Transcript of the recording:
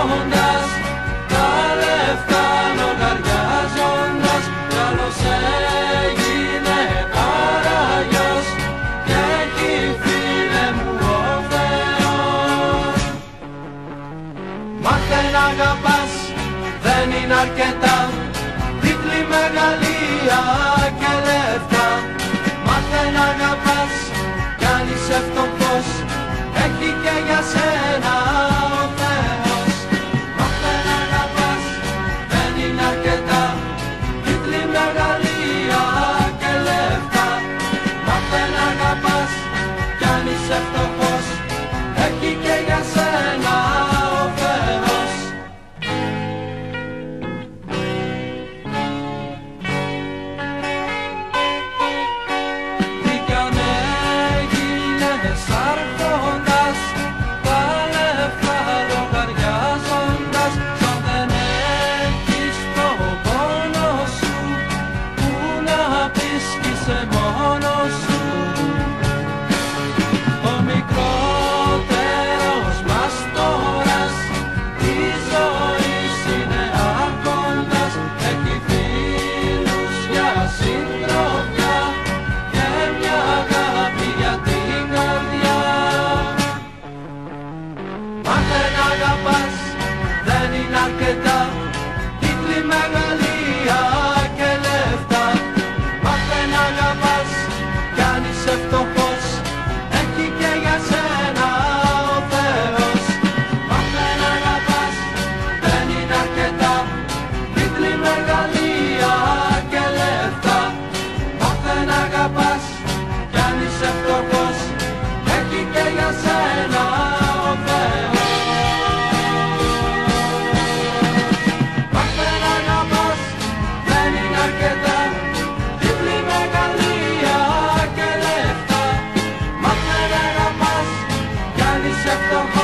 άρχοντας, τα λεφτά λογαριάζοντας, κι άλλος έγινε παραγιός και εκεί φίλε μου ο Θεός. Μάθε να αγαπάς, δεν είναι αρκετά, τίτλοι, μεγαλεία και λεφτά. Μάθε να αγαπάς, κι αν είσαι φτωχός, έχει και για σένα ο Θεός. Μάθε να αγαπάς, δεν είναι αρκετά, τίτλοι, μεγαλεία και λεφτά. Μάθε να αγαπάς, κι αν είσαι φτωχός, έχει και για σένα ο Θεός. Τι κι αν έγινες άρχοντας, τα λεφτά λογαριάζοντας, σαν δεν έχεις το πόνο σου, που να πεις κι είσαι μόνος σου. Ο μικρότερος μας τόρας της ζωής είναι άρχοντας, έχει φίλους για συντροφιά και μια αγάπη για την καρδιά. Μάθε να αγαπάς, δεν είναι αρκετά, τίτλοι, μεγαλεία και λεφτά. Μάθε να αγαπάς, κι αν είσαι φτωχός, έχει και για σένα ο Θεός. Μάθε να αγαπάς, δεν είναι αρκετά, τίτλοι, μεγαλεία και λεφτά. Μάθε να αγαπάς, κι αν είσαι φτωχός, έχει και για σένα ο Θεός. Μάθε να αγαπάς, δεν είναι αρκετά, τίτλοι, μεγαλεία και λεφτά. Μάθε να αγαπάς, κι αν είσαι φτωχός,